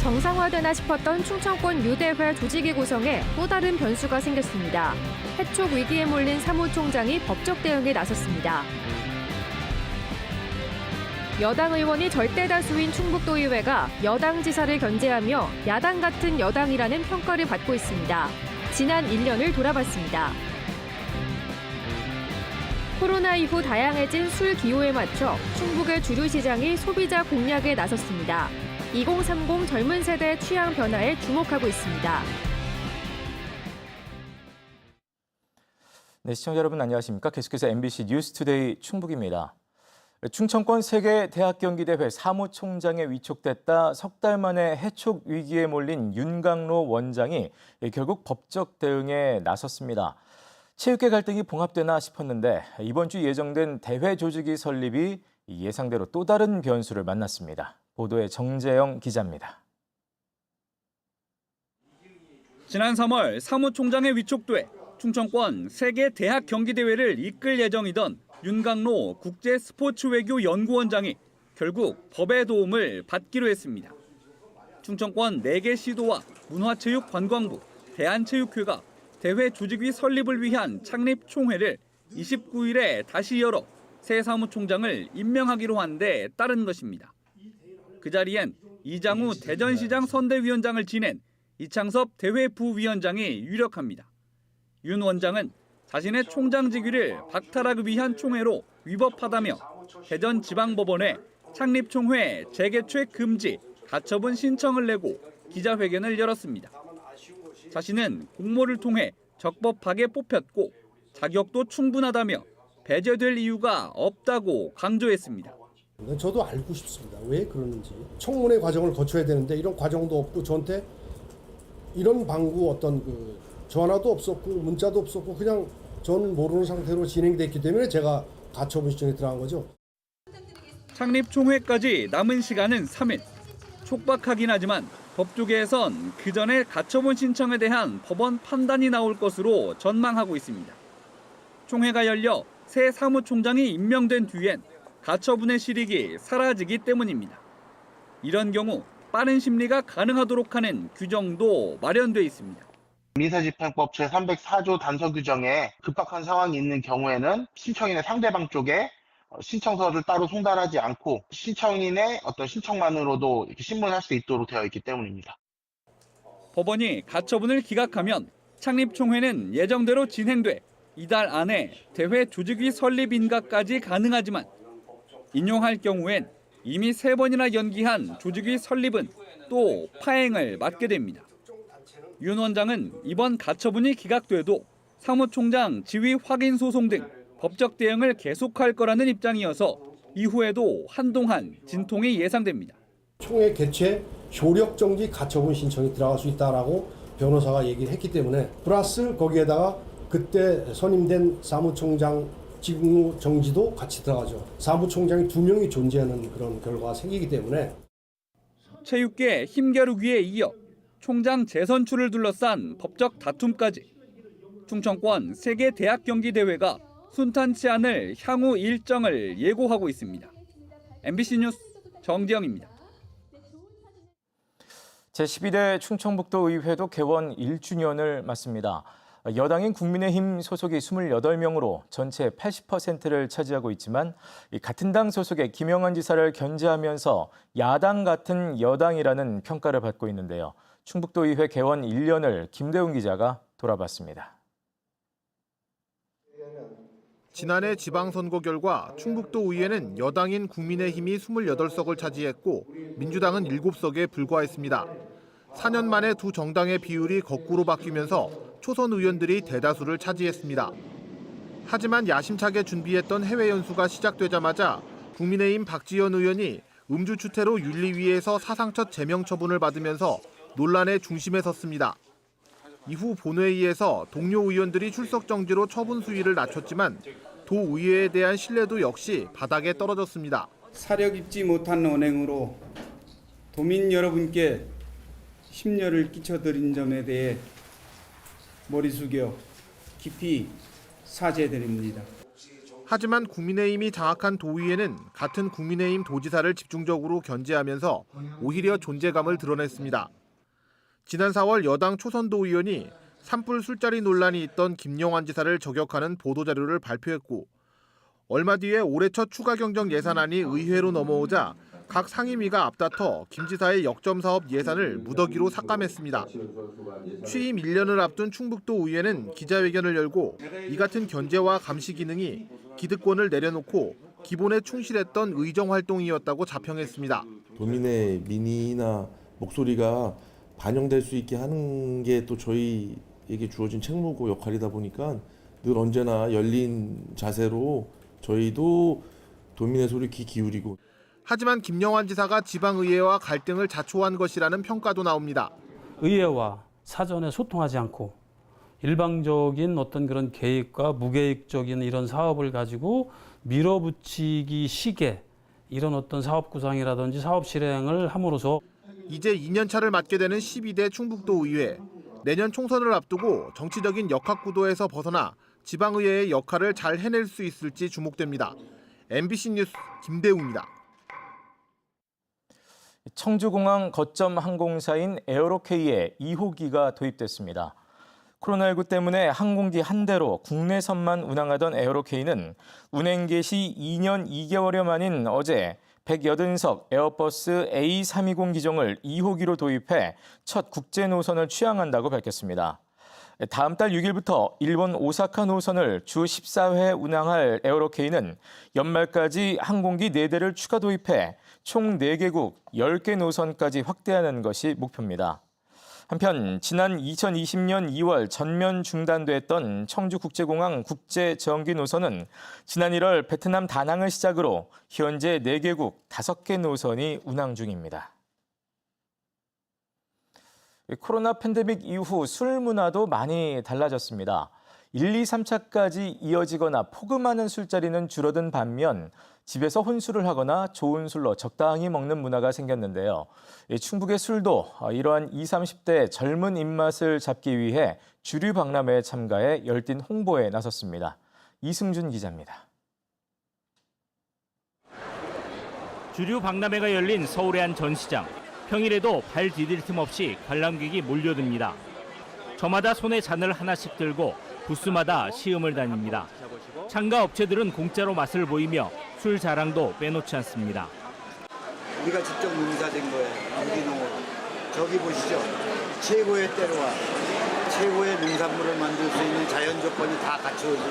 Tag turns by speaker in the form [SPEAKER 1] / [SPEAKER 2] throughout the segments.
[SPEAKER 1] 정상화되나 싶었던 충청권 유대회 조직위 구성에 또 다른 변수가 생겼습니다. 해촉 위기에 몰린 사무총장이 법적 대응에 나섰습니다. 여당 의원이 절대 다수인 충북도의회가 여당 지사를 견제하며 야당 같은 여당이라는 평가를 받고 있습니다. 지난 1년을 돌아봤습니다. 코로나 이후 다양해진 술 기호에 맞춰 충북의 주류 시장이 소비자 공략에 나섰습니다. 2030 젊은 세대의 취향 변화에 주목하고 있습니다.
[SPEAKER 2] 네, 시청자 여러분 안녕하십니까? 계속해서 MBC 뉴스투데이 충북입니다. 충청권 세계대학경기대회 사무총장에 위촉됐다 석 달 만에 해촉 위기에 몰린 윤강로 원장이 결국 법적 대응에 나섰습니다. 체육계 갈등이 봉합되나 싶었는데 이번 주 예정된 대회 조직위 설립이 예상대로 또 다른 변수를 만났습니다. 보도에 정재영 기자입니다.
[SPEAKER 3] 지난 3월 사무총장에 위촉돼 충청권 세계대학경기대회를 이끌 예정이던 윤강로 국제스포츠외교연구원장이 결국 법의 도움을 받기로 했습니다. 충청권 4개 시도와 문화체육관광부, 대한체육회가 대회 조직위 설립을 위한 창립총회를 29일에 다시 열어 새 사무총장을 임명하기로 한 데 따른 것입니다. 그 자리엔 이장우 대전시장 선대위원장을 지낸 이창섭 대회 부위원장이 유력합니다. 윤 원장은 자신의 총장 직위를 박탈하기 위한 총회로 위법하다며 대전지방법원에 창립총회 재개최 금지 가처분 신청을 내고 기자회견을 열었습니다. 자신은 공모를 통해 적법하게 뽑혔고 자격도 충분하다며 배제될 이유가 없다고 강조했습니다.
[SPEAKER 4] 저도 알고 싶습니다. 왜 그러는지. 청문회 과정을 거쳐야 되는데 이런 과정도 없고 저한테 이런 방구 어떤 저 하나도 없었고 문자도 없었고 그냥 저는 모르는 상태로 진행됐기 때문에 제가 가처분 신청에 들어간 거죠.
[SPEAKER 3] 창립 총회까지 남은 시간은 3일. 촉박하긴 하지만 법조계에선 그 전에 가처분 신청에 대한 법원 판단이 나올 것으로 전망하고 있습니다. 총회가 열려 새 사무총장이 임명된 뒤엔 가처분의 실익이 사라지기 때문입니다. 이런 경우 빠른 심리가 가능하도록 하는 규정도 마련돼 있습니다.
[SPEAKER 5] 민사집행법 제304조 단서 규정에 급박한 상황이 있는 경우에는 신청인의 상대방 쪽에 신청서를 따로 송달하지 않고 신청인의 어떤 신청만으로도 이렇게 신문할 수 있도록 되어 있기 때문입니다.
[SPEAKER 3] 법원이 가처분을 기각하면 창립총회는 예정대로 진행돼 이달 안에 대회 조직위 설립 인가까지 가능하지만 인용할 경우엔 이미 3번이나 연기한 조직위 설립은 또 파행을 맞게 됩니다. 윤 원장은 이번 가처분이 기각돼도 사무총장 지위 확인 소송 등 법적 대응을 계속할 거라는 입장이어서 이후에도 한동안 진통이 예상됩니다.
[SPEAKER 4] 총회 개최 효력 정지 가처분 신청이 들어갈 수 있다라고 변호사가 얘기를 했기 때문에 플러스 거기에다가 그때 선임된 사무총장 직무 정지도 같이 들어가죠. 사무총장이 2명이 존재하는 그런 결과가 생기기 때문에
[SPEAKER 3] 체육계 힘겨루기에 이어 총장 재선출을 둘러싼 법적 다툼까지 충청권 세계대학경기대회가 순탄치 않을 향후 일정을 예고하고 있습니다. MBC 뉴스 정재영입니다.
[SPEAKER 2] 제12대 충청북도 의회도 개원 1주년을 맞습니다. 여당인 국민의힘 소속이 28명으로 전체 80%를 차지하고 있지만 같은 당 소속의 김영환 지사를 견제하면서 야당 같은 여당이라는 평가를 받고 있는데요. 충북도의회 개원 1년을 김대웅 기자가 돌아봤습니다.
[SPEAKER 6] 지난해 지방선거 결과 충북도 의회는 여당인 국민의힘이 28석을 차지했고 민주당은 7석에 불과했습니다. 4년 만에 두 정당의 비율이 거꾸로 바뀌면서 초선 의원들이 대다수를 차지했습니다. 하지만 야심차게 준비했던 해외 연수가 시작되자마자 국민의힘 박지원 의원이 음주 추태로 윤리위에서 사상 첫 제명 처분을 받으면서 논란의 중심에 섰습니다. 이후 본회의에서 동료 의원들이 출석 정지로 처분 수위를 낮췄지만 도의회에 대한 신뢰도 역시 바닥에 떨어졌습니다.
[SPEAKER 7] 사력 입지 못한 언행으로 도민 여러분께 심려를 끼쳐드린 점에 대해 머리 숙여 깊이 사죄드립니다.
[SPEAKER 6] 하지만 국민의힘이 장악한 도의회는 같은 국민의힘 도지사를 집중적으로 견제하면서 오히려 존재감을 드러냈습니다. 지난 4월 여당 초선도 의원이 산불 술자리 논란이 있던 김영환 지사를 저격하는 보도자료를 발표했고 얼마 뒤에 올해 첫 추가 경정 예산안이 의회로 넘어오자 각 상임위가 앞다퉈 김 지사의 역점 사업 예산을 무더기로 삭감했습니다. 취임 1년을 앞둔 충북도 의회는 기자회견을 열고 이 같은 견제와 감시 기능이 기득권을 내려놓고 기본에 충실했던 의정 활동이었다고 자평했습니다.
[SPEAKER 8] 도민의 민의나 목소리가 반영될 수 있게 하는 게 또 저희에게 주어진 책무고 역할이다 보니까 늘 언제나 열린 자세로 저희도 도민의 소리 귀 기울이고.
[SPEAKER 6] 하지만 김영환 지사가 지방의회와 갈등을 자초한 것이라는 평가도 나옵니다.
[SPEAKER 9] 의회와 사전에 소통하지 않고 일방적인 어떤 그런 계획과 무계획적인 이런 사업을 가지고 밀어붙이기 식의 이런 어떤 사업 구상이라든지 사업 실행을 함으로써
[SPEAKER 6] 이제 2년 차를 맡게 되는 12대 충북도 의회. 내년 총선을 앞두고 정치적인 역학구도에서 벗어나 지방의회의 역할을 잘 해낼 수 있을지 주목됩니다. MBC 뉴스 김대우입니다.
[SPEAKER 2] 청주공항 거점 항공사인 에어로케이에 2호기가 도입됐습니다. 코로나19 때문에 항공기 한 대로 국내선만 운항하던 에어로케이는 운행 개시 2년 2개월여 만인 어제 180석 에어버스 A320 기종을 2호기로 도입해 첫 국제 노선을 취항한다고 밝혔습니다. 다음 달 6일부터 일본 오사카 노선을 주 14회 운항할 에어로케이는 연말까지 항공기 4대를 추가 도입해 총 4개국 10개 노선까지 확대하는 것이 목표입니다. 한편 지난 2020년 2월 전면 중단됐던 청주국제공항 국제정기 노선은 지난 1월 베트남 다낭을 시작으로 현재 4개국 5개 노선이 운항 중입니다. 코로나 팬데믹 이후 술 문화도 많이 달라졌습니다. 1, 2, 3차까지 이어지거나 포금하는 술자리는 줄어든 반면 집에서 혼술을 하거나 좋은 술로 적당히 먹는 문화가 생겼는데요. 충북의 술도 이러한 20, 30대 젊은 입맛을 잡기 위해 주류 박람회에 참가해 열띤 홍보에 나섰습니다. 이승준 기자입니다.
[SPEAKER 10] 주류 박람회가 열린 서울의 한 전시장. 평일에도 발 디딜 틈 없이 관람객이 몰려듭니다. 저마다 손에 잔을 하나씩 들고 부스마다 시음을 다닙니다. 참가 업체들은 공짜로 맛을 보이며 술 자랑도 빼놓지 않습니다.
[SPEAKER 11] 우리가 직접 농사된 거예요. 유기농으로. 저기 보시죠. 최고의 때로와 최고의 농산물을 만들 수 있는 자연 조건이 다 갖춰져.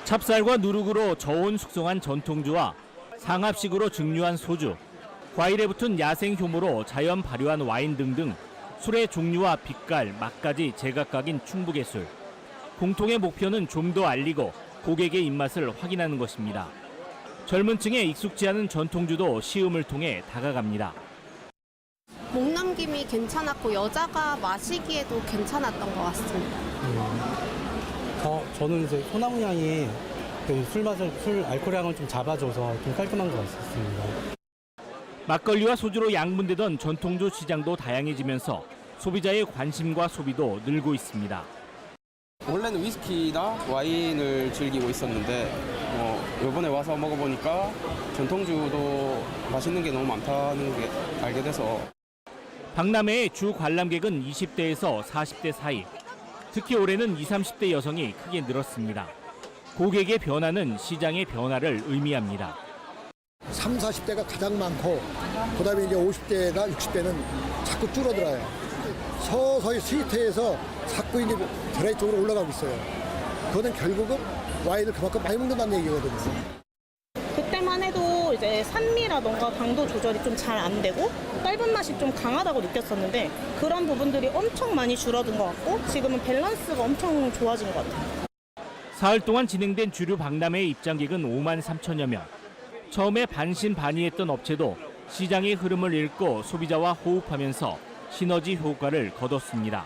[SPEAKER 10] 찹쌀과 누룩으로 저온 숙성한 전통주와 상합식으로 증류한 소주, 과일에 붙은 야생 효모로 자연 발효한 와인 등등 술의 종류와 빛깔, 맛까지 제각각인 충북의 술. 공통의 목표는 좀 더 알리고 고객의 입맛을 확인하는 것입니다. 젊은 층에 익숙지 않은 전통주도 시음을 통해 다가갑니다.
[SPEAKER 12] 목 넘김이 괜찮았고 여자가 마시기에도 괜찮았던 것 같습니다.
[SPEAKER 13] 저는 이제 소나무 향이 술 알코올향을 좀 잡아줘서 좀 깔끔한 것 같습니다.
[SPEAKER 10] 막걸리와 소주로 양분되던 전통주 시장도 다양해지면서 소비자의 관심과 소비도 늘고 있습니다.
[SPEAKER 14] 원래는 위스키나 와인을 즐기고 있었는데 이번에 와서 먹어보니까 전통주도 맛있는 게 너무 많다는 게 알게 돼서.
[SPEAKER 10] 박람회의 주 관람객은 20대에서 40대 사이. 특히 올해는 20, 30대 여성이 크게 늘었습니다. 고객의 변화는 시장의 변화를 의미합니다.
[SPEAKER 15] 30, 40대가 가장 많고 그다음에 이제 50대가 60대는 자꾸 줄어들어요. 서서히 스위트에서 자꾸 이제 드라이 쪽으로 올라가고 있어요. 그거는 결국은 와인을 그만큼 많이 먹는다는 얘기거든요.
[SPEAKER 16] 그때만 해도 이제 산미라던가 당도 조절이 좀 잘 안 되고 짧은 맛이 좀 강하다고 느꼈었는데 그런 부분들이 엄청 많이 줄어든 것 같고 지금은 밸런스가 엄청 좋아진 것 같아요.
[SPEAKER 10] 사흘 동안 진행된 주류 박람회의 입장객은 5만 3천여 명. 처음에 반신반의했던 업체도 시장의 흐름을 읽고 소비자와 호흡하면서 시너지 효과를 거뒀습니다.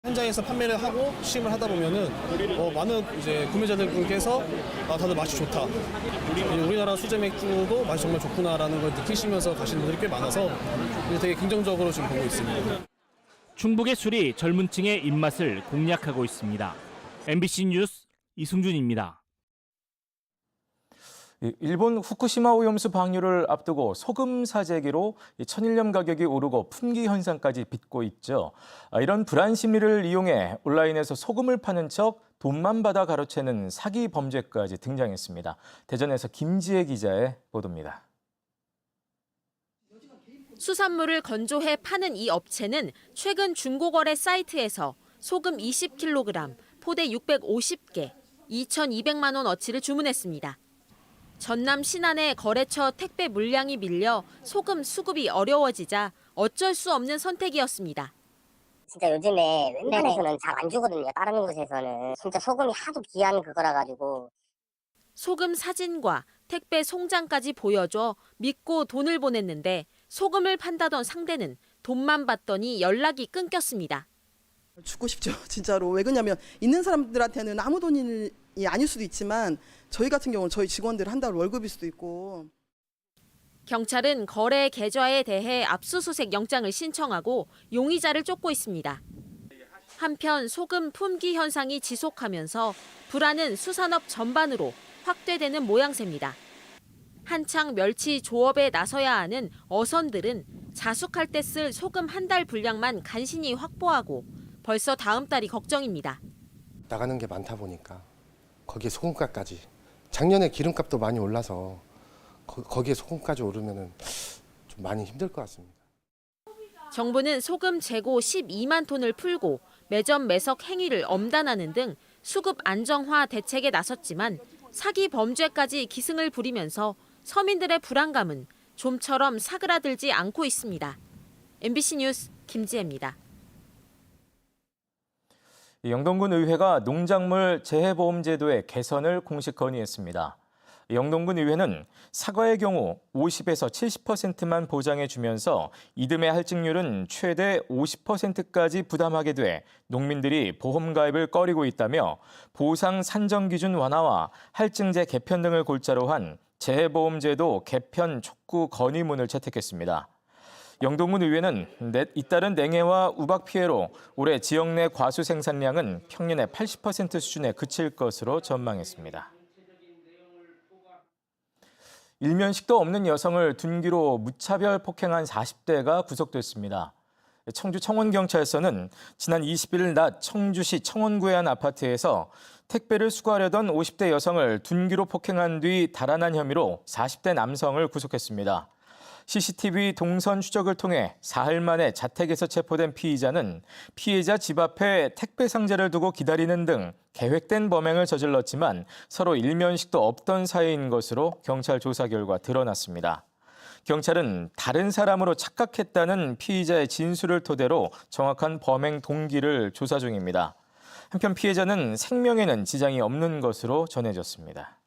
[SPEAKER 17] 현장에서 판매를 하고 시음을 하다 보면은 많은 이제 구매자들께서 다들 맛이 좋다. 우리나라 수제 맥주도 맛이 정말 좋구나라는 걸 느끼시면서 가시는 분들이 꽤 많아서 되게 긍정적으로 지금 보고 있습니다.
[SPEAKER 10] 충북의 술이 젊은 층의 입맛을 공략하고 있습니다. MBC 뉴스 이승준입니다.
[SPEAKER 2] 일본 후쿠시마 오염수 방류를 앞두고 소금 사재기로 천일염 가격이 오르고 품귀 현상까지 빚고 있죠. 이런 불안 심리를 이용해 온라인에서 소금을 파는 척 돈만 받아 가로채는 사기 범죄까지 등장했습니다. 대전에서 김지혜 기자의 보도입니다.
[SPEAKER 18] 수산물을 건조해 파는 이 업체는 최근 중고거래 사이트에서 소금 20kg, 포대 650개, 2,200만 원어치를 주문했습니다. 전남 신안의 거래처 택배 물량이 밀려 소금 수급이 어려워지자 어쩔 수 없는 선택이었습니다.
[SPEAKER 19] 진짜 요즘에 웬만해서는 잘 안 주거든요. 다른 곳에서는. 진짜 소금이 하도 귀한 그거라 가지고.
[SPEAKER 18] 소금 사진과 택배 송장까지 보여줘 믿고 돈을 보냈는데 소금을 판다던 상대는 돈만 받더니 연락이 끊겼습니다.
[SPEAKER 20] 죽고 싶죠. 진짜로. 왜 그러냐면 있는 사람들한테는 아무 돈이 아닐 수도 있지만 저희 같은 경우는 저희 직원들 한 달 월급일 수도 있고.
[SPEAKER 18] 경찰은 거래 계좌에 대해 압수수색 영장을 신청하고 용의자를 쫓고 있습니다. 한편 소금 품귀 현상이 지속하면서 불안은 수산업 전반으로 확대되는 모양새입니다. 한창 멸치 조업에 나서야 하는 어선들은 자숙할 때 쓸 소금 한 달 분량만 간신히 확보하고 벌써 다음 달이 걱정입니다.
[SPEAKER 21] 나가는 게 많다 보니까 거기에 소금값까지. 작년에 기름값도 많이 올라서 거기에 소금까지 오르면은 좀 많이 힘들 것 같습니다.
[SPEAKER 18] 정부는 소금 재고 12만 톤을 풀고 매점 매석 행위를 엄단하는 등 수급 안정화 대책에 나섰지만 사기 범죄까지 기승을 부리면서 서민들의 불안감은 좀처럼 사그라들지 않고 있습니다. MBC 뉴스 김지혜입니다.
[SPEAKER 2] 영동군 의회가 농작물 재해보험제도의 개선을 공식 건의했습니다. 영동군 의회는 사과의 경우 50에서 70%만 보장해 주면서 이듬해 할증률은 최대 50%까지 부담하게 돼 농민들이 보험 가입을 꺼리고 있다며 보상 산정 기준 완화와 할증제 개편 등을 골자로 한 재해보험제도 개편 촉구 건의문을 채택했습니다. 영동군 의회는 잇따른 냉해와 우박 피해로 올해 지역 내 과수 생산량은 평년의 80% 수준에 그칠 것으로 전망했습니다. 일면식도 없는 여성을 둔기로 무차별 폭행한 40대가 구속됐습니다. 청주 청원경찰서는 지난 21일 낮 청주시 청원구의 한 아파트에서 택배를 수거하려던 50대 여성을 둔기로 폭행한 뒤 달아난 혐의로 40대 남성을 구속했습니다. CCTV 동선 추적을 통해 사흘 만에 자택에서 체포된 피의자는 피해자 집 앞에 택배 상자를 두고 기다리는 등 계획된 범행을 저질렀지만 서로 일면식도 없던 사이인 것으로 경찰 조사 결과 드러났습니다. 경찰은 다른 사람으로 착각했다는 피의자의 진술을 토대로 정확한 범행 동기를 조사 중입니다. 한편 피해자는 생명에는 지장이 없는 것으로 전해졌습니다.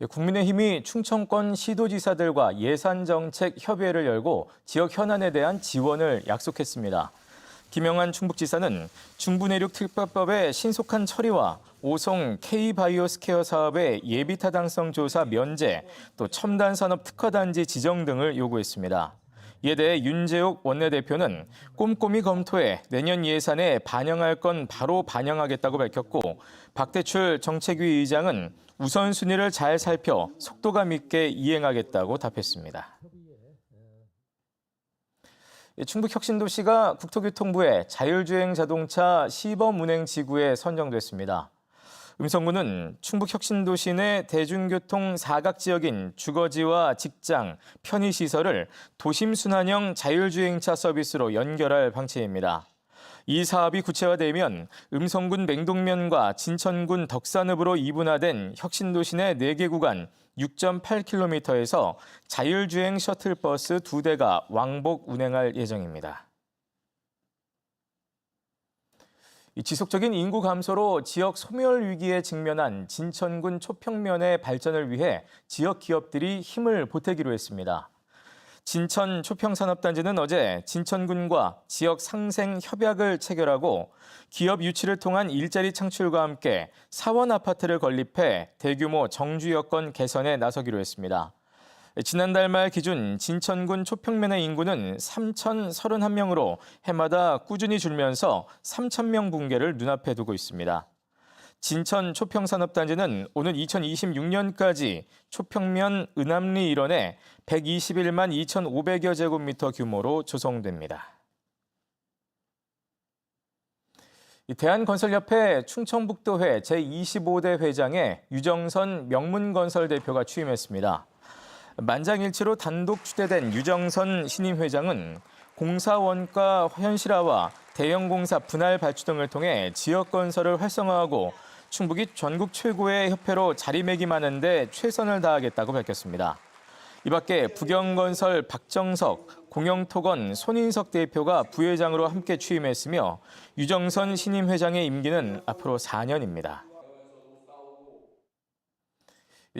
[SPEAKER 2] 국민의힘이 충청권 시도지사들과 예산정책협의회를 열고 지역 현안에 대한 지원을 약속했습니다. 김영환 충북지사는 중부내륙 특별법의 신속한 처리와 오송 K바이오스케어 사업의 예비타당성 조사 면제, 또 첨단산업 특화단지 지정 등을 요구했습니다. 이에 대해 윤재욱 원내대표는 꼼꼼히 검토해 내년 예산에 반영할 건 바로 반영하겠다고 밝혔고, 박대출 정책위 의장은 우선순위를 잘 살펴 속도감 있게 이행하겠다고 답했습니다. 충북혁신도시가 국토교통부의 자율주행 자동차 시범 운행 지구에 선정됐습니다. 음성군은 충북혁신도시 내 대중교통 사각지역인 주거지와 직장, 편의시설을 도심순환형 자율주행차 서비스로 연결할 방침입니다. 이 사업이 구체화되면 음성군 맹동면과 진천군 덕산읍으로 이분화된 혁신도시 내 4개 구간 6.8km에서 자율주행 셔틀버스 2대가 왕복 운행할 예정입니다. 지속적인 인구 감소로 지역 소멸 위기에 직면한 진천군 초평면의 발전을 위해 지역 기업들이 힘을 보태기로 했습니다. 진천 초평산업단지는 어제 진천군과 지역 상생 협약을 체결하고 기업 유치를 통한 일자리 창출과 함께 사원 아파트를 건립해 대규모 정주 여건 개선에 나서기로 했습니다. 지난달 말 기준 진천군 초평면의 인구는 3,031명으로 해마다 꾸준히 줄면서 3,000명 붕괴를 눈앞에 두고 있습니다. 진천 초평산업단지는 오는 2026년까지 초평면 은암리 일원에 121만 2,500여 제곱미터 규모로 조성됩니다. 대한건설협회 충청북도회 제25대 회장에 유정선 명문건설 대표가 취임했습니다. 만장일치로 단독 추대된 유정선 신임 회장은 공사 원가 현실화와 대형 공사 분할 발주 등을 통해 지역 건설을 활성화하고 충북이 전국 최고의 협회로 자리매김하는 데 최선을 다하겠다고 밝혔습니다. 이 밖에 부경건설 박정석, 공영토건 손인석 대표가 부회장으로 함께 취임했으며 유정선 신임 회장의 임기는 앞으로 4년입니다.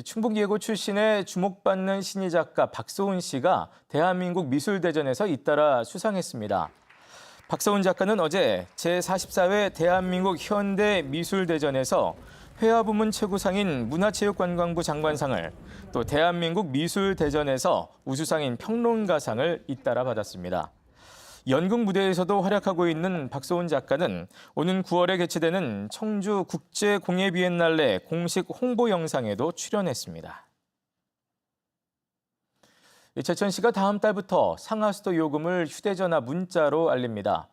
[SPEAKER 2] 충북예고 출신의 주목받는 신예 작가 박소은 씨가 대한민국 미술대전에서 잇따라 수상했습니다. 박소은 작가는 어제 제44회 대한민국 현대미술대전에서 회화부문 최고상인 문화체육관광부 장관상을 또 대한민국 미술대전에서 우수상인 평론가상을 잇따라 받았습니다. 연극 무대에서도 활약하고 있는 박소은 작가는 오는 9월에 개최되는 청주 국제공예비엔날레 공식 홍보 영상에도 출연했습니다. 제천시가 다음 달부터 상하수도 요금을 휴대전화 문자로 알립니다.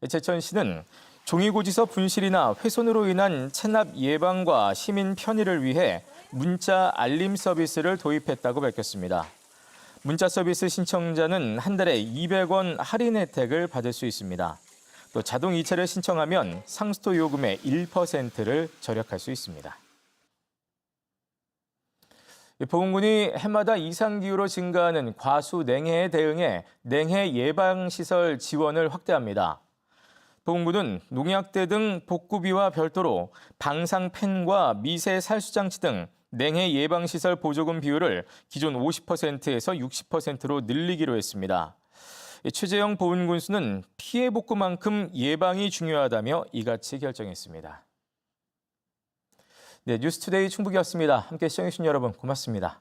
[SPEAKER 2] 제천시는 종이고지서 분실이나 훼손으로 인한 체납 예방과 시민 편의를 위해 문자 알림 서비스를 도입했다고 밝혔습니다. 문자 서비스 신청자는 한 달에 200원 할인 혜택을 받을 수 있습니다. 또 자동 이체를 신청하면 상수도 요금의 1%를 절약할 수 있습니다. 보훈군이 해마다 이상기후로 증가하는 과수 냉해에 대응해 냉해 예방시설 지원을 확대합니다. 보훈군은 농약대 등 복구비와 별도로 방상팬과 미세 살수장치 등 냉해 예방시설 보조금 비율을 기존 50%에서 60%로 늘리기로 했습니다. 최재형 보훈군수는 피해 복구만큼 예방이 중요하다며 이같이 결정했습니다. 네, 뉴스투데이 충북이었습니다. 함께 시청해주신 여러분 고맙습니다.